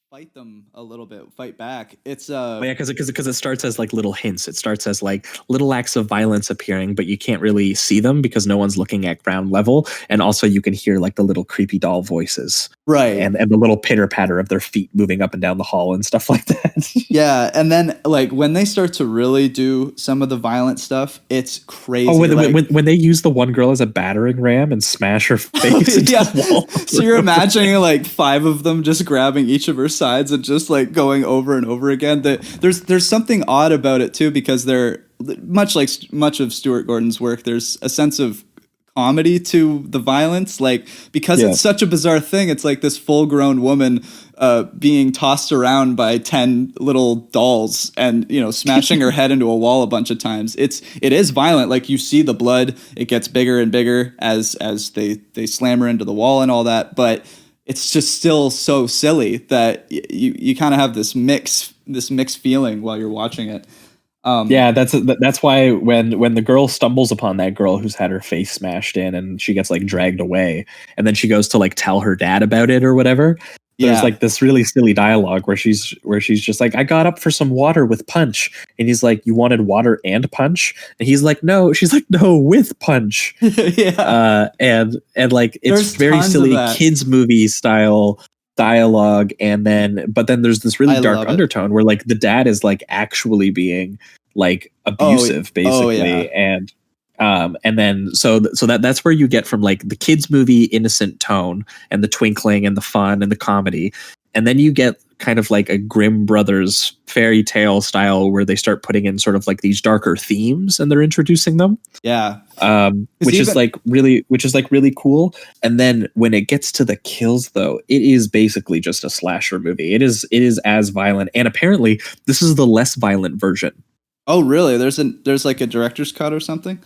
fight them a little bit, fight back. It's Oh, yeah, because it starts as like little hints. It starts as like little acts of violence appearing, but you can't really see them because no one's looking at ground level. And also, you can hear like the little creepy doll voices, right. and the little pitter patter of their feet moving up and down the hall and stuff like that. Yeah, and then like when they start to really do some of the violent stuff, it's crazy. Oh, like, when they use the one girl as a battering ram and smash her face into the wall. So you're imagining like 5 of them just grabbing each of her sides and just like going over and over again. There's something odd about it too, because they're much of Stuart Gordon's work. There's a sense of comedy to the violence, like because it's such a bizarre thing. It's like this full-grown woman being tossed around by 10 little dolls and smashing her head into a wall a bunch of times. It is violent. Like you see the blood, it gets bigger and bigger as they slam her into the wall and all that, but it's just still so silly that you kind of have this mixed feeling while you're watching it. Yeah, that's why when the girl stumbles upon that girl who's had her face smashed in and she gets like dragged away, and then she goes to like tell her dad about it or whatever. There's like this really silly dialogue where she's just like, I got up for some water with punch, and he's like, you wanted water and punch, and he's like, no. She's like, no, with punch. And like it's very silly kids movie style dialogue, but then there's this really dark undertone where like the dad is like actually being like abusive basically. And then so that's where you get from like the kids movie innocent tone and the twinkling and the fun and the comedy, and then you get kind of like a Grimm Brothers fairy tale style where they start putting in sort of like these darker themes and they're introducing them. Which is really cool. And then when it gets to the kills though, it is basically just a slasher movie. It is as violent, and apparently this is the less violent version. Oh really? There's like a director's cut or something?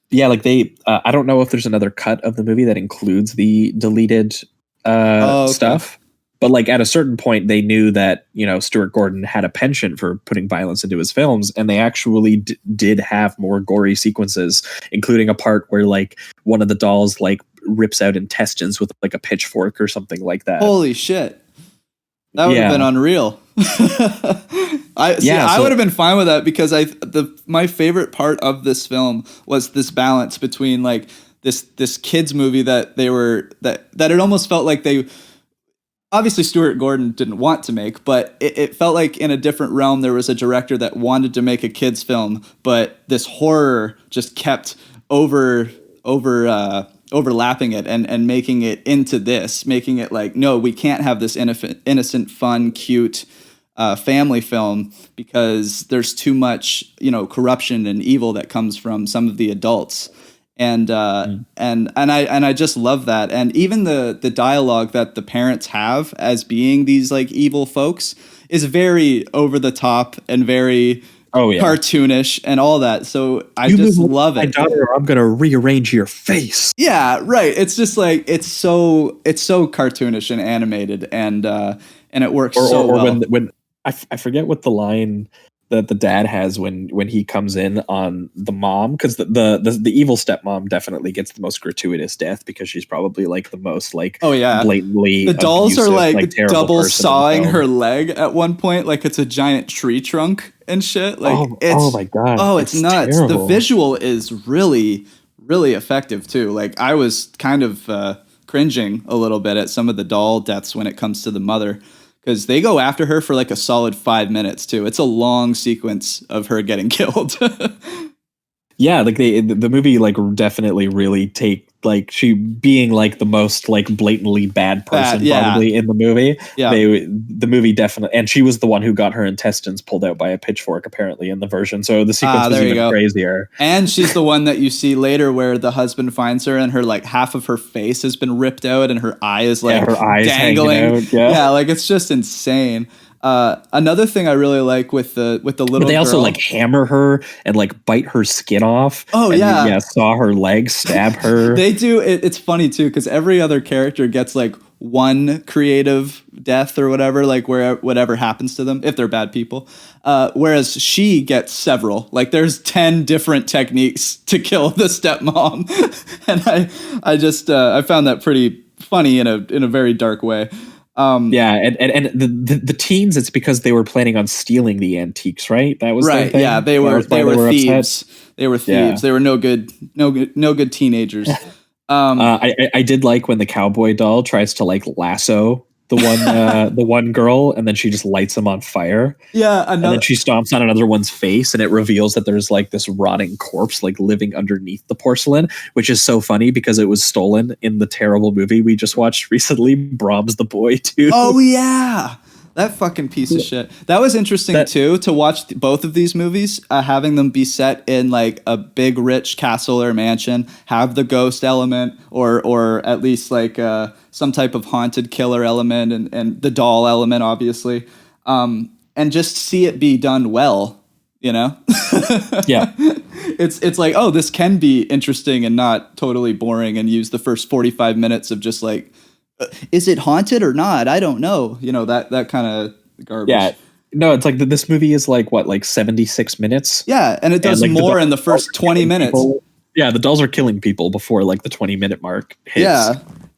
Yeah, like they I don't know if there's another cut of the movie that includes the deleted stuff. But like at a certain point, they knew that, Stuart Gordon had a penchant for putting violence into his films, and they actually did have more gory sequences, including a part where like one of the dolls like rips out intestines with like a pitchfork or something like that. Holy shit. That would have been unreal. I would have been fine with that, because my favorite part of this film was this balance between like this kids movie that it almost felt like they. Obviously, Stuart Gordon didn't want to make, but it felt like in a different realm there was a director that wanted to make a kids film, but this horror just kept overlapping it and making it into this, making it like, no, we can't have this innocent, fun, cute family film because there's too much, corruption and evil that comes from some of the adults. And I just love that. And even the dialogue that the parents have as being these like evil folks is very over the top and very cartoonish and all that. So I just love it. My daughter, or I'm gonna rearrange your face. Yeah, right. It's just like it's so cartoonish and animated, and it works so well. When I forget what the line that the dad has when he comes in on the mom, because the evil stepmom definitely gets the most gratuitous death because she's probably like the most like blatantly the dolls abusive, are like double sawing her leg at one point, like it's a giant tree trunk and shit. Like oh my god, it's nuts. Terrible. The visual is really, really effective too. Like I was kind of cringing a little bit at some of the doll deaths when it comes to the mother, because they go after her for like a solid 5 minutes too. It's a long sequence of her getting killed. Yeah, like the movie like definitely really like she being like the most like blatantly bad person probably in the movie. Yeah, the movie definitely, and she was the one who got her intestines pulled out by a pitchfork apparently in the version. So the sequence was even crazier. And she's the one that you see later where the husband finds her and her like half of her face has been ripped out and her eye is like her eyes dangling. Out, yeah, like it's just insane. Another thing I really like with the little but they also girl, like hammer her and like bite her skin off. Oh yeah, saw her legs, stab her. They do. It's funny too because every other character gets like one creative death or whatever, like whatever happens to them if they're bad people. Whereas she gets several. Like there's 10 different techniques to kill the stepmom, and I just I found that pretty funny in a very dark way. Yeah, and the teens, it's because they were planning on stealing the antiques, right? That was their Right. thing. Yeah, they That were was why they were upset. thieves. They were Yeah. thieves. They were no good teenagers. I did like when the cowboy doll tries to like lasso the one girl, and then she just lights him on fire. Yeah, And then another she stomps on another one's face, and it reveals that there's like this rotting corpse like living underneath the porcelain, which is so funny because it was stolen in the terrible movie we just watched recently, Brahms the Boy too. Oh yeah. That fucking piece of shit. That was interesting too to watch both of these movies, having them be set in like a big rich castle or mansion, have the ghost element or at least like some type of haunted killer element and the doll element, obviously, and just see it be done well. You know, Yeah. it's like, oh, this can be interesting and not totally boring, and use the first 45 minutes of just like, is it haunted or not? I don't know. You know, that kind of garbage. Yeah. No, it's like this movie is like what, like 76 minutes? Yeah, and it does like, more in the first 20 minutes. People. Yeah, the dolls are killing people before like the 20-minute mark hits. Yeah.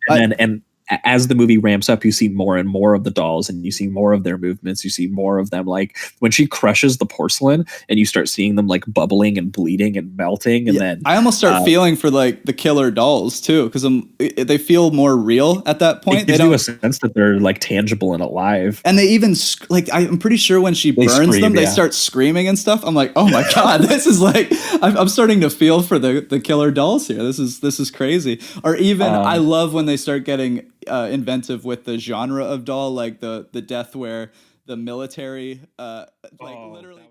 And as the movie ramps up, you see more and more of the dolls, and you see more of their movements. You see more of them, like when she crushes the porcelain, and you start seeing them like bubbling and bleeding and melting. And then I almost start feeling for like the killer dolls too, because they feel more real at that point. They do a sense that they're like tangible and alive. And they even like, I'm pretty sure when she burns them, they start screaming and stuff. I'm like, oh my god, this is like, I'm starting to feel for the killer dolls here. This is crazy. Or even I love when they start getting inventive with the genre of doll, like the death where the military literally